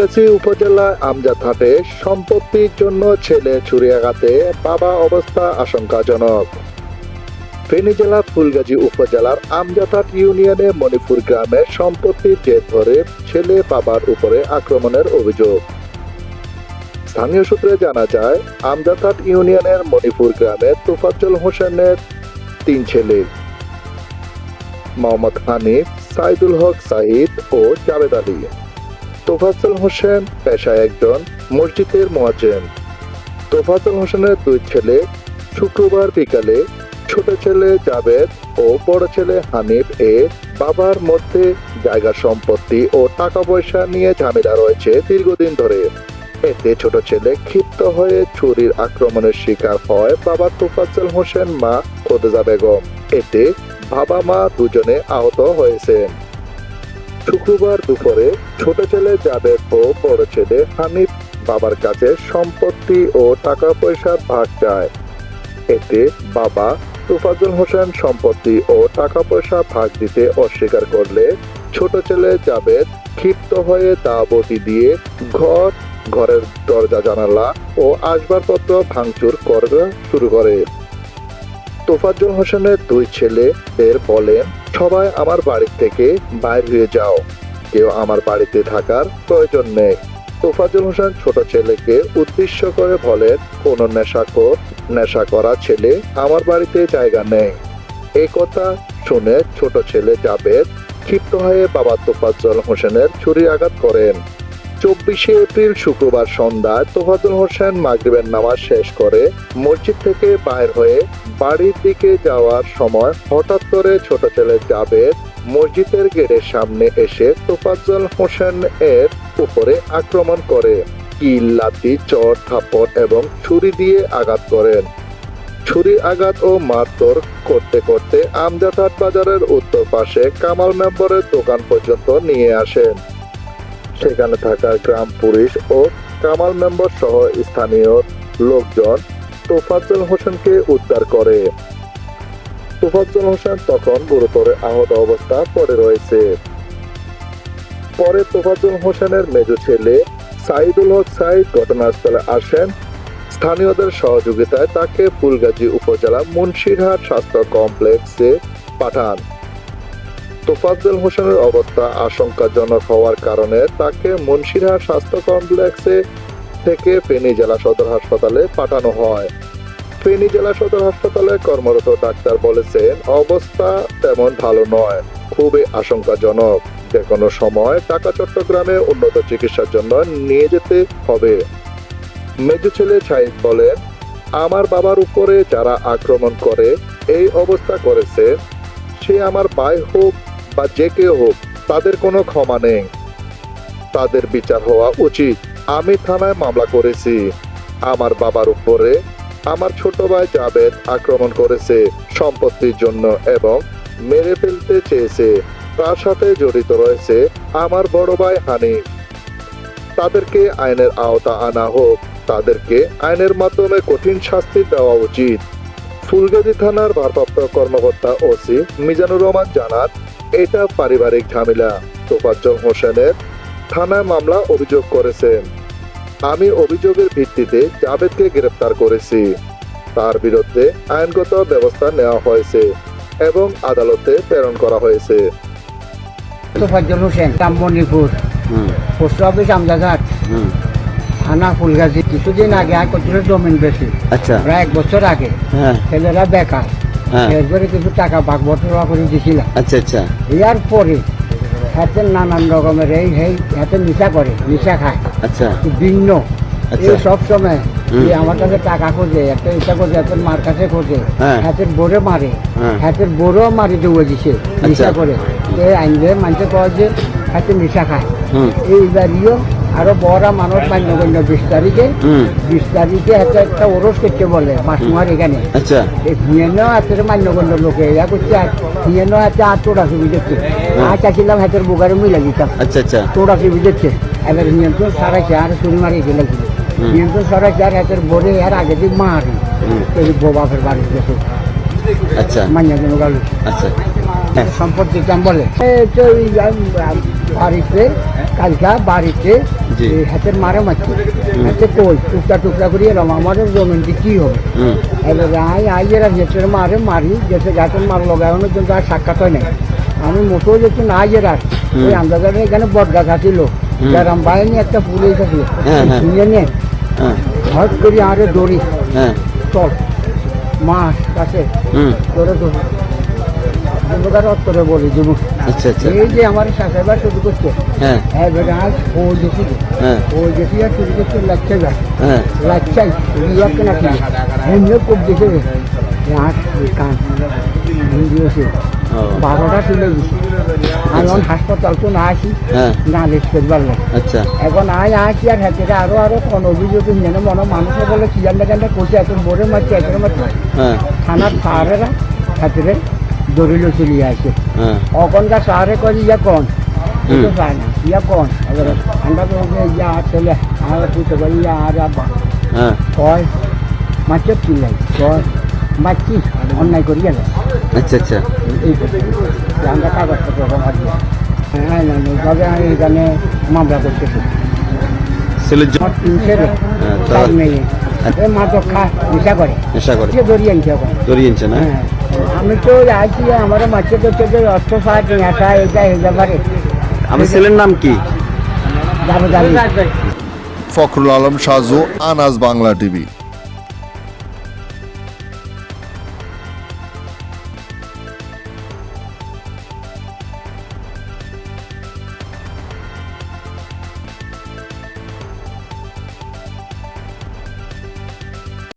ফুলগাজী উপজেলার আমজাদহাটে সম্পত্তির জন্য ছেলে ছুরিয়াঘাতে বাবা অবস্থা আশঙ্কাজনক। ফেনী জেলার ফুলগাজী উপজেলার আমজাদহাট ইউনিয়নে মণিপুর গ্রামে সম্পত্তির জের ধরে ছেলে বাবার উপরে আক্রমণের অভিযোগ। স্থানীয় সূত্রে জানা যায়, আমজাদহাট ইউনিয়নের মণিপুর গ্রামে তোফাজ্জল হোসেনের 3 ছেলে মোহাম্মদ হানিফ, সাইদুল হক সাহিদ ও জাবেদ আলী। তোফাজ্জল হোসেন পেশায় একজন মসজিদের মুয়াজ্জিন। তোফাজ্জল হোসেনের 2 ছেলে শুক্রবার বিকালে ছোট ছেলে জাবেদ ও বড় ছেলে হানিফ বাবার মধ্যে জায়গা সম্পত্তি ও টাকা পয়সা নিয়ে ঝামেলা রয়েছে দীর্ঘদিন ধরে। এতে ছোট ছেলে ক্ষিপ্ত হয়ে ছুরির আক্রমণের শিকার হয় বাবা তোফাজ্জল হোসেন, মা খোদেজা বেগম। এতে বাবা মা দুজনে আহত হয়েছেন। শুক্রবার দুপুরে ছোট ছেলে জাবেদ ও বড় ছেলে হানিফ বাবার কাছে সম্পত্তি ও টাকা পয়সার ভাগ চায়। এতে বাবা তোফাজ্জল হোসেন সম্পত্তি ও টাকা পয়সা ভাগ দিতে অস্বীকার করলে ছোট ছেলে জাবেদ ক্ষিপ্ত হয়ে দা বটি দিয়ে ঘরের দরজা জানালা ও আসবাবপত্র ভাঙচুর করা শুরু করে। তোফাজ্জল হোসেনের 2 ছেলেদের বলেন, সবাই আমার বাড়ি থেকে বাইর হয়ে যাও, কেউ আমার বাড়িতে থাকার প্রয়োজন নেই। তোফাজ্জল হোসেন ছোট ছেলেকে উদ্দেশ্য করে বলেন, কোনো নেশা করা ছেলে আমার বাড়িতে জায়গা নেই। এই কথা শুনে ছোট ছেলে জাবেদ ক্ষিপ্ত হয়ে বাবা তোফাজ্জল হোসেনের ছুরি আঘাত করেন। 24 এপ্রিল শুক্রবার সন্ধ্যায় তোফাজ্জল হোসেন মাগরিবের নামাজ শেষ করে মসজিদ থেকে বাইর হয়ে বাড়ির দিকে যাওয়ার সময় হঠাৎ করে ছোট ছেলে জাবেদ মসজিদের গেটের সামনে এসে তোফাজ্জল হোসেন এর উপরে আক্রমণ করে কিল, লাঠি, চড়, থাপড় এবং ছুরি দিয়ে আঘাত করেন। ছুরি আঘাত ও মারধর করতে করতে আমজাদহাট বাজারের উত্তর পাশে কামাল মেম্বরের দোকান পর্যন্ত নিয়ে আসেন। সেখানে থাকা গ্রাম পুলিশ ও কামাল মেম্বর সহ স্থানীয় লোকজন তোফাজ্জল হোসেনকে উদ্ধার করে। তোফাজ্জল হোসেন তখন গুরুতর আহত অবস্থা পড়ে রয়েছে। পরে তোফাজ্জল হোসেনের মেজো ছেলে সাইদুল হক সাইদ ঘটনাস্থলে আসেন। স্থানীয়দের সহযোগিতায় তাকে ফুলগাজী উপজেলা মুন্সিরহাট স্বাস্থ্য কমপ্লেক্সে পাঠান। তোফাজ্জল হোসেনের অবস্থা আশঙ্কাজনক হওয়ার কারণে তাকে মুন্সিরহাট স্বাস্থ্য কমপ্লেক্সে থেকে ফেনী জেলা সদর হাসপাতালে পাঠানো হয়। ফেনী জেলা সদর হাসপাতালে কর্মরত ডাক্তার বলেছেন, অবস্থা তেমন ভালো নয়, খুবই আশঙ্কাজনক। যে কোনো সময় ঢাকা চট্টগ্রামে উন্নত চিকিৎসার জন্য নিয়ে যেতে হবে। মেজো ছেলে সাইদ বলেন, আমার বাবার উপরে যারা আক্রমণ করে এই অবস্থা করেছে, সে আমার ভাই হোক বা যে কেউ হোক, তাদের কোনো ক্ষমা নেই, তাদের বিচার হওয়া উচিত। আমি থানায় মামলা করেছি। আমার বাবার উপরে আমার ছোট ভাই জাবেদ আক্রমণ করেছে সম্পত্তির জন্য এবং মেরে ফেলতে চেয়েছে। তার সাথে জড়িত রয়েছে আমার বড় ভাই হানিফ। তাদেরকে আইনের আওতা আনা হোক, তাদেরকে আইনের মাধ্যমে কঠিন শাস্তি দেওয়া উচিত। ফুলগাজী থানার ভারপ্রাপ্ত কর্মকর্তা ওসি মিজানুর রহমান জানান, এটা পারিবারিক ঝামেলা। তোফাজ্জল হোসেনের থানায় মামলা অভিযোগ করেছেন। আমি অভিযোগের ভিত্তিতে জাবেদকে গ্রেফতার করেছি। তার বিরুদ্ধে আইনগত ব্যবস্থা নেওয়া হয়েছে এবং আদালতে প্রেরণ করা হয়েছে। তোফাজ্জল হোসেন, মণিপুর, পোস্ট অফিস আমজাদহাট, থানা ফুলগাজী। কিছুদিন আগে কতটা জমিন বেশি, আচ্ছা, প্রায় 1 বছর আগে। ছেলেরা বেকার, এরপরে কিছু টাকা ভাগ বটরা করে দিয়েছিলাম। আচ্ছা আচ্ছা। এর পরে হাতে নানান রকমের হাতে নিশা খায়। আচ্ছা, ভিন্ন আচ্ছা। এই সব সময় আমার কাছে টাকা খোঁজে, একটা ইচ্ছা খোঁজে, হাতের মার কাছে খোঁজে, হাতের বোরে মারে, হাতের বোরও মারি দেবো দিছে নিশা করে। আইনবে মানতে পাওয়া যে হাতে নিশা খায়। এই বাড়িও আরো বড় মানুষ মান্যগণ্য 20 তারিখে একটা ওরস করছে বলে মাসুমার এখানে। আচ্ছা, এই হিয়েনও হাতের মান্যগণ্য লোকে এরা করছে, আর হিয়েনও হাতে আর তোড়া ছবি দেখছে। আর চাচ্ছিলাম হাতের বুকারে মিলা দিতাম। আচ্ছা আচ্ছা। তোড়া ছবি দেখছে, এবার নিয়ন্ত্রণ সারাইছে আর চুরি মারি গেলে নিয়ন্ত্রণ সারাইছে আর হাতের বোরে আর আগে দিক মারি এই বাপের বাড়ির গেছে। আচ্ছা, মান্যগণ্য গালু। আচ্ছা। সম্পত্তির দাম বলে বাড়িতে কালকা বাড়িতে জি। এই হাতের মারে মারছে হাতে কই টুকরা টুকরা করে এলাম আমাদের জমিনটি কি হবে এবারে এরা যেতে মারি যেতে গাছের মার লাগানোর জন্য আর সাক্ষাৎ হয় নাই আমি মোটেও যেতে না এরা ওই আন্দাজে এখানে বট গাছ আছিল গ্রাম বাহিনী একটা পুলিশ আছে শুনে নিয়ে হট করি আরে দড়ি চল মাছ কাছে ধরে ধরে উত্তরে বলি দেবো আচ্ছা আচ্ছা এই যে আমার শাখাবার শুরু করছে এবারে আজ ও দেখি আর শুরু করছে লাচ্ছা গাছ লাচ্ছাই ইয়াকে নাকি এমনি খুব দেখে আট কান দিয়েছে 12টা তুলে দিছে আমি এখন হাসপাতাল তো না আসি না লেট করবার লোক আচ্ছা এখন আসি আর হাতে আরো কোন অভিযোগ মেনে মনে মানুষে বলে চিয়ান্ডা কান্ডা করছে এত বড়ে মারছে এত মারছে থানার সাহারেরা হাতে দরিল চলে আসে ওখানকার সাহারে কয় ইয়া কোন তো চায় না ইয়া কোন ঠান্ডা তো ইয়া ছেলে আমার পুঁতে বলি ইয়া আর আব্বা কয় মাছের চিল্লাই কয় মাছি অন্যায় করি গেল আচ্ছা আচ্ছা এই আমরা কাগজপত্র জমা দিয়ে হ্যাঁ না এইভাবে আমি এখানে মামলা করতেছি ছেলের আমার 3 ছেলে 4 মেয়ে এই মাদক খা নেশা করে সে দড়িয়ে আনছে এখন দরিয়েছে না হ্যাঁ আমি তো আছি আমার মাছে করতে যে অর্থ সাহায্য নেশা এটা হয়ে যাবে আমার ছেলের নাম কি যাবে ফখরুল আলম সাজু, আনাজ বাংলা টিভি।